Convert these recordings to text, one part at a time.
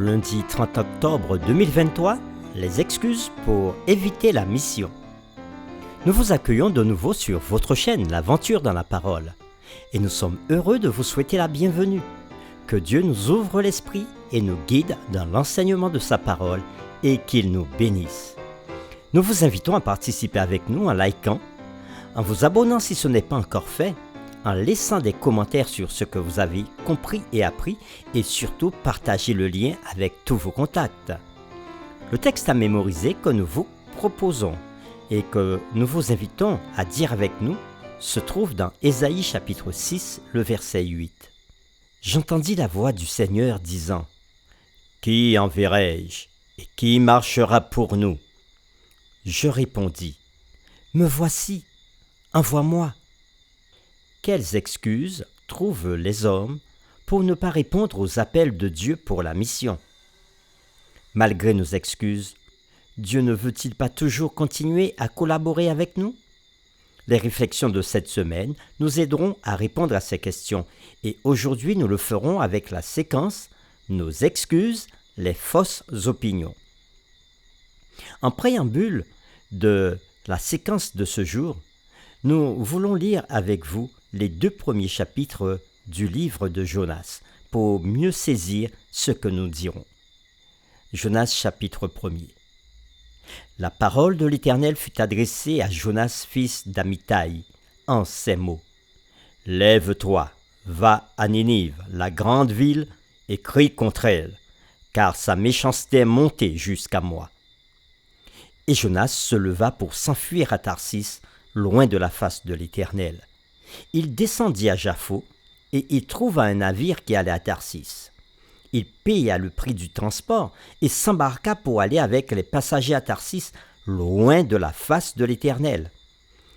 Lundi 30 octobre 2023, les excuses pour éviter la mission. Nous vous accueillons de nouveau sur votre chaîne L'Aventure dans la Parole et nous sommes heureux de vous souhaiter la bienvenue. Que Dieu nous ouvre l'esprit et nous guide dans l'enseignement de sa parole et qu'il nous bénisse. Nous vous invitons à participer avec nous en likant, en vous abonnant si ce n'est pas encore fait, en laissant des commentaires sur ce que vous avez compris et appris et surtout partagez le lien avec tous vos contacts. Le texte à mémoriser que nous vous proposons et que nous vous invitons à dire avec nous se trouve dans Ésaïe chapitre 6, le verset 8. J'entendis la voix du Seigneur disant : « Qui enverrai-je et qui marchera pour nous ? Je répondis : Me voici, envoie-moi. Quelles excuses trouvent les hommes pour ne pas répondre aux appels de Dieu pour la mission ? Malgré nos excuses, Dieu ne veut-il pas toujours continuer à collaborer avec nous ? Les réflexions de cette semaine nous aideront à répondre à ces questions et aujourd'hui nous le ferons avec la séquence « Nos excuses, les fausses opinions ». En préambule de la séquence de ce jour, nous voulons lire avec vous les 2 premiers chapitres du livre de Jonas pour mieux saisir ce que nous dirons. Jonas chapitre 1er. La parole de l'Éternel fut adressée à Jonas fils d'Amittai en ces mots : « Lève-toi, va à Ninive, la grande ville, et crie contre elle, car sa méchanceté est montée jusqu'à moi. » Et Jonas se leva pour s'enfuir à Tarsis, loin de la face de l'Éternel. Il descendit à Jaffo, et il trouva un navire qui allait à Tarsis. Il paya le prix du transport et s'embarqua pour aller avec les passagers à Tarsis, loin de la face de l'Éternel.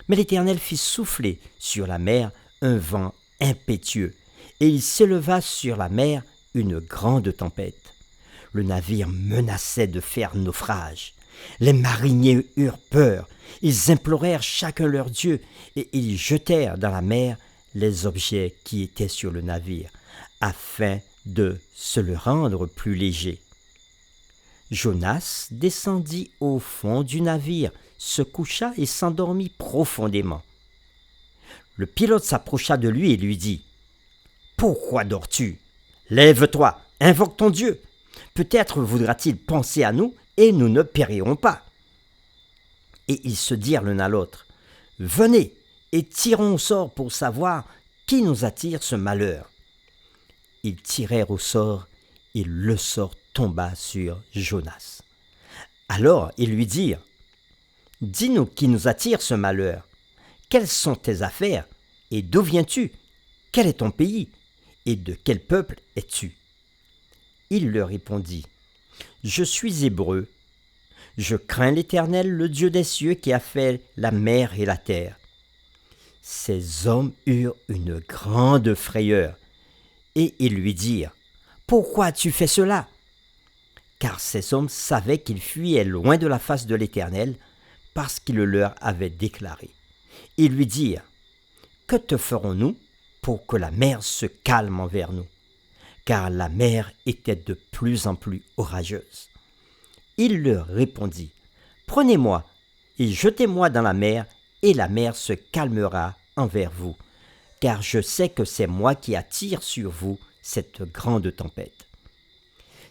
Mais l'Éternel fit souffler sur la mer un vent impétueux, et il s'éleva sur la mer une grande tempête. Le navire menaçait de faire naufrage. Les mariniers eurent peur. Ils implorèrent chacun leur Dieu, et ils jetèrent dans la mer les objets qui étaient sur le navire, afin de se le rendre plus léger. Jonas descendit au fond du navire, se coucha et s'endormit profondément. Le pilote s'approcha de lui et lui dit : « Pourquoi dors-tu ? Lève-toi, invoque ton Dieu. Peut-être voudra-t-il penser à nous et nous ne périrons pas. » Et ils se dirent l'un à l'autre : « Venez et tirons au sort pour savoir qui nous attire ce malheur. » Ils tirèrent au sort et le sort tomba sur Jonas. Alors ils lui dirent : « Dis-nous qui nous attire ce malheur. Quelles sont tes affaires et d'où viens-tu ? Quel est ton pays et de quel peuple es-tu » Il leur répondit : « Je suis hébreu. Je crains l'Éternel, le Dieu des cieux qui a fait la mer et la terre. » Ces hommes eurent une grande frayeur. Et ils lui dirent : « Pourquoi as-tu fait cela ? » Car ces hommes savaient qu'ils fuyaient loin de la face de l'Éternel, parce qu'il le leur avait déclaré. Ils lui dirent : « Que te ferons-nous pour que la mer se calme envers nous ? » Car la mer était de plus en plus orageuse. Il leur répondit : « Prenez-moi et jetez-moi dans la mer se calmera envers vous. Car je sais que c'est moi qui attire sur vous cette grande tempête. »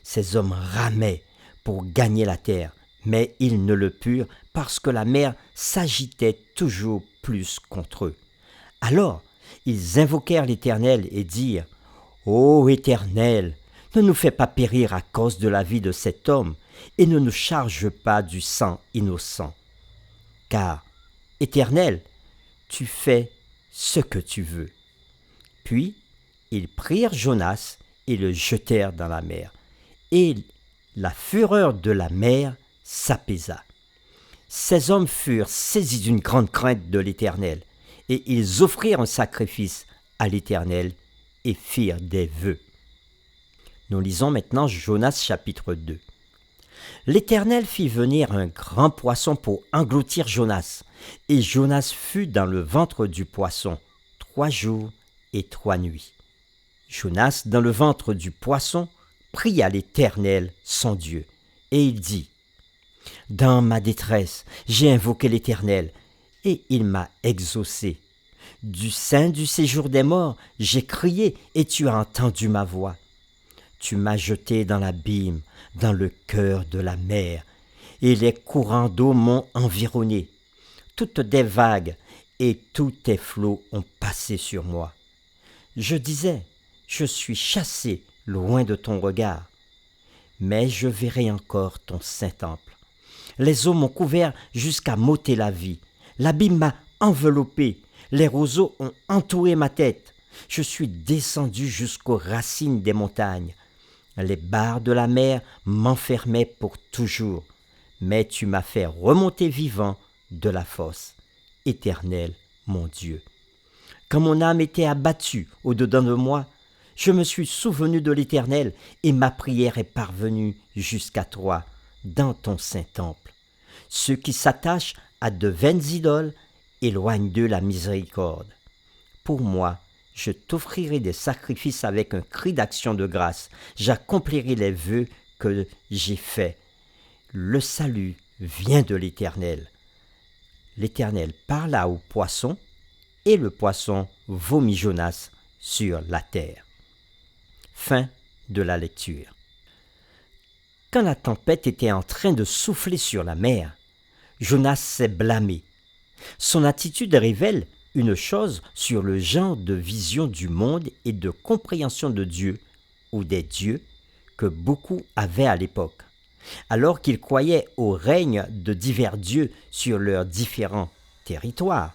Ces hommes ramaient pour gagner la terre, mais ils ne le purent parce que la mer s'agitait toujours plus contre eux. Alors ils invoquèrent l'Éternel et dirent : « Ô Éternel, ne nous fais pas périr à cause de la vie de cet homme et ne nous charge pas du sang innocent. Car, Éternel, tu fais ce que tu veux. » Puis, ils prirent Jonas et le jetèrent dans la mer. Et la fureur de la mer s'apaisa. Ces hommes furent saisis d'une grande crainte de l'Éternel, et ils offrirent un sacrifice à l'Éternel et firent des vœux. Nous lisons maintenant Jonas chapitre 2. L'Éternel fit venir un grand poisson pour engloutir Jonas, et Jonas fut dans le ventre du poisson 3 jours et 3 nuits. Jonas dans le ventre du poisson pria l'Éternel, son Dieu, et il dit, « Dans ma détresse, j'ai invoqué l'Éternel, et il m'a exaucé. Du sein du séjour des morts, j'ai crié, et tu as entendu ma voix. Tu m'as jeté dans l'abîme, dans le cœur de la mer, et les courants d'eau m'ont environné. Toutes des vagues et tous tes flots ont passé sur moi. Je disais, je suis chassé loin de ton regard, mais je verrai encore ton saint temple. Les eaux m'ont couvert jusqu'à m'ôter la vie. L'abîme m'a enveloppé. Les roseaux ont entouré ma tête. Je suis descendu jusqu'aux racines des montagnes. Les barres de la mer m'enfermaient pour toujours. Mais tu m'as fait remonter vivant de la fosse. Éternel, mon Dieu. Quand mon âme était abattue au-dedans de moi, je me suis souvenu de l'Éternel et ma prière est parvenue jusqu'à toi dans ton saint temple. Ceux qui s'attachent à de vaines idoles éloignent d'eux la miséricorde. Pour moi, je t'offrirai des sacrifices avec un cri d'action de grâce. J'accomplirai les vœux que j'ai faits. Le salut vient de l'Éternel. L'Éternel parla au poisson, et le poisson vomit Jonas sur la terre. Fin de la lecture. Quand la tempête était en train de souffler sur la mer, Jonas s'est blâmé. Son attitude révèle une chose sur le genre de vision du monde et de compréhension de Dieu ou des dieux que beaucoup avaient à l'époque. Alors qu'ils croyaient au règne de divers dieux sur leurs différents territoires,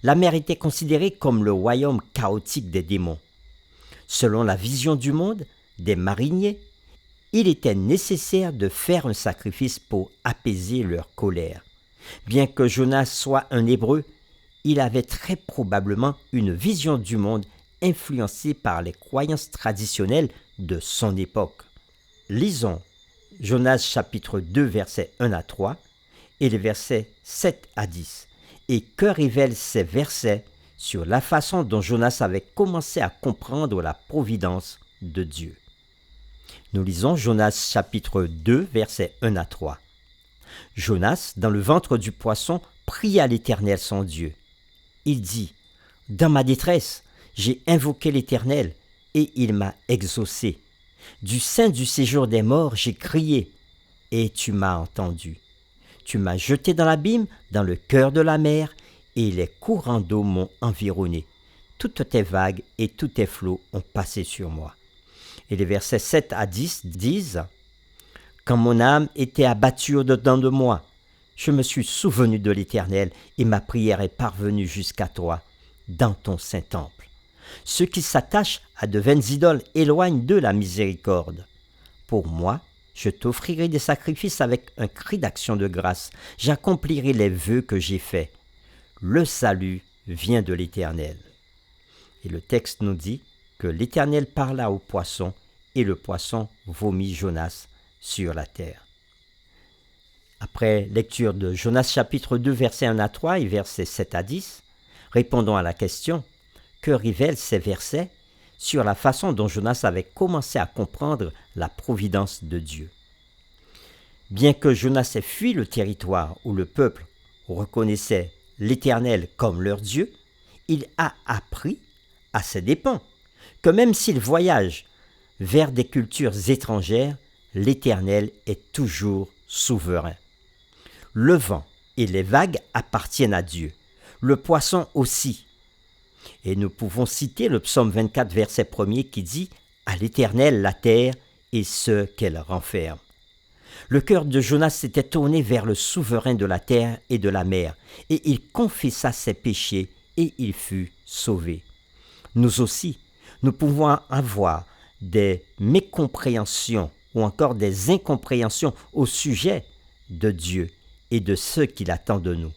la mer était considérée comme le royaume chaotique des démons. Selon la vision du monde des mariniers, il était nécessaire de faire un sacrifice pour apaiser leur colère. Bien que Jonas soit un Hébreu, il avait très probablement une vision du monde influencée par les croyances traditionnelles de son époque. Lisons Jonas chapitre 2 versets 1 à 3 et les versets 7 à 10. Et que révèlent ces versets sur la façon dont Jonas avait commencé à comprendre la providence de Dieu. Nous lisons Jonas chapitre 2 versets 1 à 3. Jonas, dans le ventre du poisson, pria l'Éternel son Dieu. Il dit, « Dans ma détresse, j'ai invoqué l'Éternel, et il m'a exaucé. Du sein du séjour des morts, j'ai crié, et tu m'as entendu. Tu m'as jeté dans l'abîme, dans le cœur de la mer, et les courants d'eau m'ont environné. Toutes tes vagues et tous tes flots ont passé sur moi. » Et les versets 7 à 10 disent, « Quand mon âme était abattue au-dedans de moi, je me suis souvenu de l'Éternel, et ma prière est parvenue jusqu'à toi, dans ton saint temple. Ceux qui s'attachent à de vaines idoles éloignent d'eux la miséricorde. Pour moi, je t'offrirai des sacrifices avec un cri d'action de grâce. J'accomplirai les vœux que j'ai faits. Le salut vient de l'Éternel. » Et le texte nous dit que l'Éternel parla au poisson, et le poisson vomit Jonas sur la terre. Après lecture de Jonas chapitre 2 versets 1 à 3 et versets 7 à 10, répondons à la question, que révèlent ces versets sur la façon dont Jonas avait commencé à comprendre la providence de Dieu. Bien que Jonas ait fui le territoire où le peuple reconnaissait l'Éternel comme leur Dieu, il a appris à ses dépens que même s'il voyage vers des cultures étrangères, l'Éternel est toujours souverain. Le vent et les vagues appartiennent à Dieu, le poisson aussi. Et nous pouvons citer le psaume 24, verset 1er qui dit « À l'Éternel la terre et ce qu'elle renferme ». Le cœur de Jonas s'était tourné vers le souverain de la terre et de la mer, et il confessa ses péchés et il fut sauvé. Nous aussi, nous pouvons avoir des mécompréhensions ou encore des incompréhensions au sujet de Dieu et de ce qu'il attend de nous.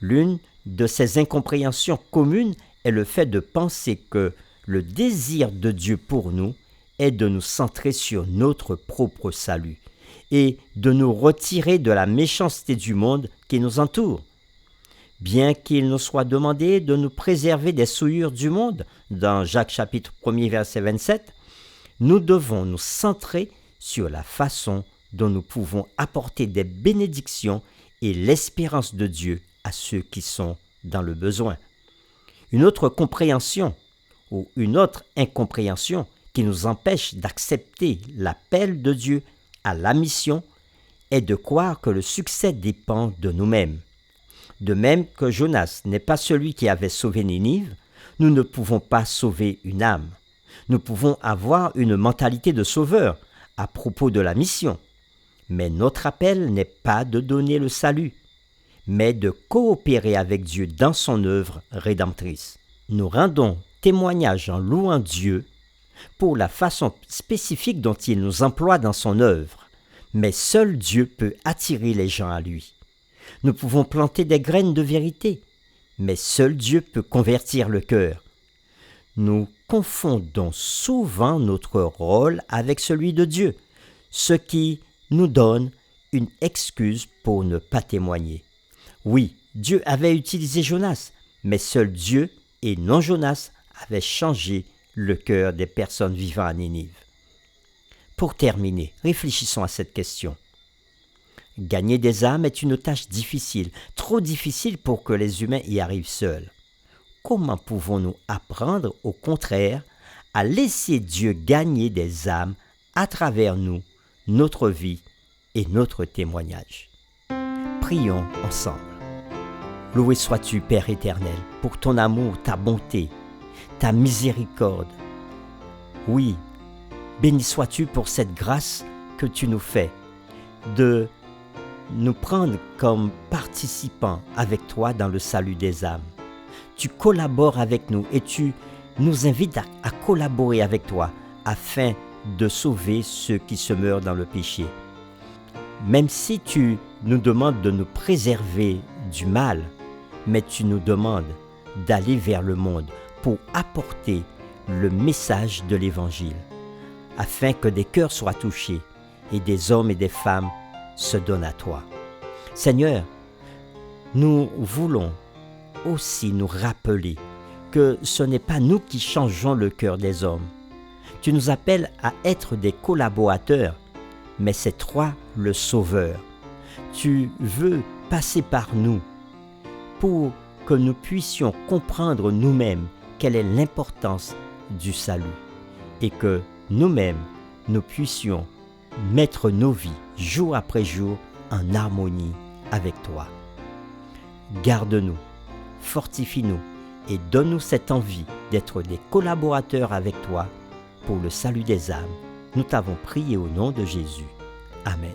L'une de ces incompréhensions communes est le fait de penser que le désir de Dieu pour nous est de nous centrer sur notre propre salut et de nous retirer de la méchanceté du monde qui nous entoure. Bien qu'il nous soit demandé de nous préserver des souillures du monde, dans Jacques chapitre 1er verset 27, nous devons nous centrer sur la façon dont nous pouvons apporter des bénédictions et l'espérance de Dieu à ceux qui sont dans le besoin. Une autre compréhension ou une autre incompréhension qui nous empêche d'accepter l'appel de Dieu à la mission est de croire que le succès dépend de nous-mêmes. De même que Jonas n'est pas celui qui avait sauvé Ninive, nous ne pouvons pas sauver une âme. Nous pouvons avoir une mentalité de sauveur à propos de la mission. Mais notre appel n'est pas de donner le salut, mais de coopérer avec Dieu dans son œuvre rédemptrice. Nous rendons témoignage en louant Dieu pour la façon spécifique dont il nous emploie dans son œuvre, mais seul Dieu peut attirer les gens à lui. Nous pouvons planter des graines de vérité, mais seul Dieu peut convertir le cœur. Nous confondons souvent notre rôle avec celui de Dieu, ce qui nous donne une excuse pour ne pas témoigner. Oui, Dieu avait utilisé Jonas, mais seul Dieu et non Jonas avaient changé le cœur des personnes vivant à Ninive. Pour terminer, réfléchissons à cette question. Gagner des âmes est une tâche difficile, trop difficile pour que les humains y arrivent seuls. Comment pouvons-nous apprendre, au contraire, à laisser Dieu gagner des âmes à travers nous, notre vie et notre témoignage? Prions ensemble. Loué sois-tu, Père éternel, pour ton amour, ta bonté, ta miséricorde. Oui, béni sois-tu pour cette grâce que tu nous fais de nous prendre comme participants avec toi dans le salut des âmes. Tu collabores avec nous et tu nous invites à collaborer avec toi afin de sauver ceux qui se meurent dans le péché. Même si tu nous demandes de nous préserver du mal, mais tu nous demandes d'aller vers le monde pour apporter le message de l'Évangile, afin que des cœurs soient touchés et des hommes et des femmes se donnent à toi. Seigneur, nous voulons aussi nous rappeler que ce n'est pas nous qui changeons le cœur des hommes. Tu nous appelles à être des collaborateurs, mais c'est toi le Sauveur. Tu veux passer par nous pour que nous puissions comprendre nous-mêmes quelle est l'importance du salut et que nous-mêmes, nous puissions mettre nos vies jour après jour en harmonie avec toi. Garde-nous, fortifie-nous et donne-nous cette envie d'être des collaborateurs avec toi pour le salut des âmes. Nous t'avons prié au nom de Jésus. Amen.